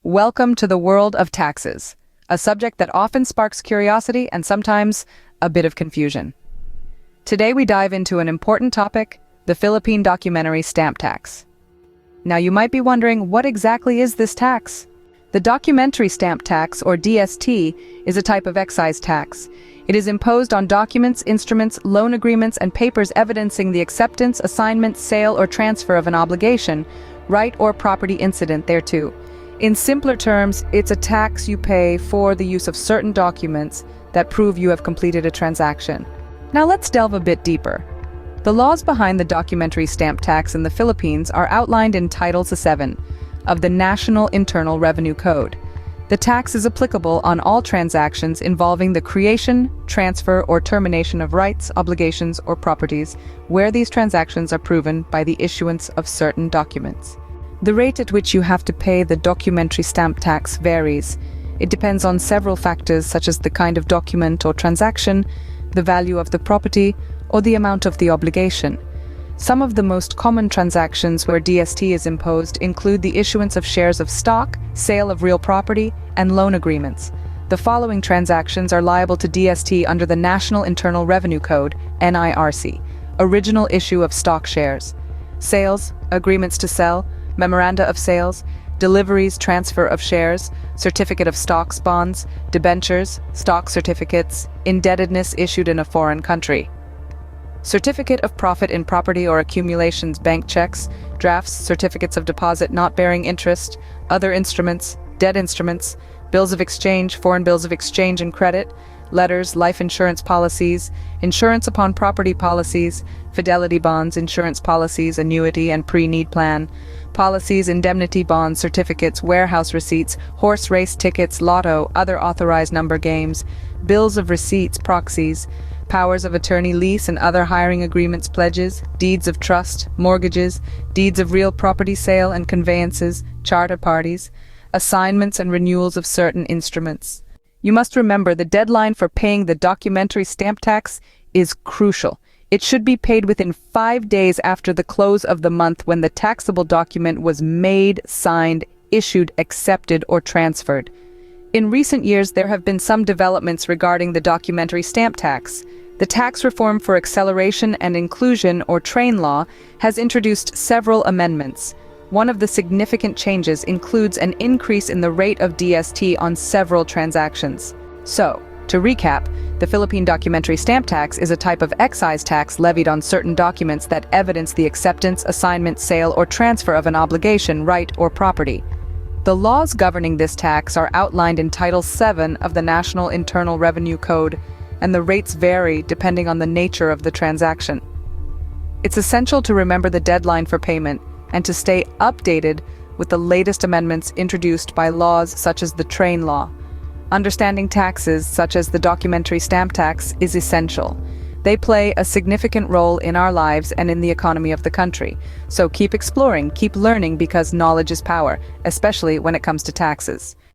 Welcome to the world of taxes, a subject that often sparks curiosity and sometimes a bit of confusion. Today we dive into an important topic, the Philippine documentary stamp tax. Now you might be wondering, what exactly is this tax? The documentary stamp tax, or DST, is a type of excise tax. It is imposed on documents, instruments, loan agreements, and papers evidencing the acceptance, assignment, sale, or transfer of an obligation, right or property incident thereto. In simpler terms, it's a tax you pay for the use of certain documents that prove you have completed a transaction. Now let's delve a bit deeper. The laws behind the documentary stamp tax in the Philippines are outlined in Title VII of the National Internal Revenue Code. The tax is applicable on all transactions involving the creation, transfer, or termination of rights, obligations, or properties, where these transactions are proven by the issuance of certain documents. The rate at which you have to pay the documentary stamp tax varies. It depends on several factors such as the kind of document or transaction, the value of the property, or the amount of the obligation. Some of the most common transactions where DST is imposed include the issuance of shares of stock, sale of real property, and loan agreements. The following transactions are liable to DST under the National Internal Revenue Code, NIRC. Original issue of stock shares. Sales, agreements to sell, memoranda of sales, deliveries, transfer of shares, certificate of stocks, bonds, debentures, stock certificates, indebtedness issued in a foreign country. Certificate of profit in property or accumulations, bank checks, drafts, certificates of deposit not bearing interest, other instruments, debt instruments, bills of exchange, foreign bills of exchange and credit, letters, life insurance policies, insurance upon property policies, fidelity bonds, insurance policies, annuity and pre-need plan, policies, indemnity bonds, certificates, warehouse receipts, horse race tickets, lotto, other authorized number games, bills of receipts, proxies, powers of attorney, lease and other hiring agreements, pledges, deeds of trust, mortgages, deeds of real property sale and conveyances, charter parties, assignments and renewals of certain instruments. You must remember the deadline for paying the documentary stamp tax is crucial. It should be paid within 5 days after the close of the month when the taxable document was made, signed, issued, accepted, or transferred. In recent years, there have been some developments regarding the documentary stamp tax. The Tax Reform for Acceleration and Inclusion, or TRAIN law, has introduced several amendments. One of the significant changes includes an increase in the rate of DST on several transactions. So, to recap, the Philippine documentary stamp tax is a type of excise tax levied on certain documents that evidence the acceptance, assignment, sale, or transfer of an obligation, right, or property. The laws governing this tax are outlined in Title VII of the National Internal Revenue Code, and the rates vary depending on the nature of the transaction. It's essential to remember the deadline for payment and to stay updated with the latest amendments introduced by laws such as the TRAIN law. Understanding taxes, such as the documentary stamp tax, is essential. They play a significant role in our lives and in the economy of the country. So keep exploring, keep learning, because knowledge is power, especially when it comes to taxes.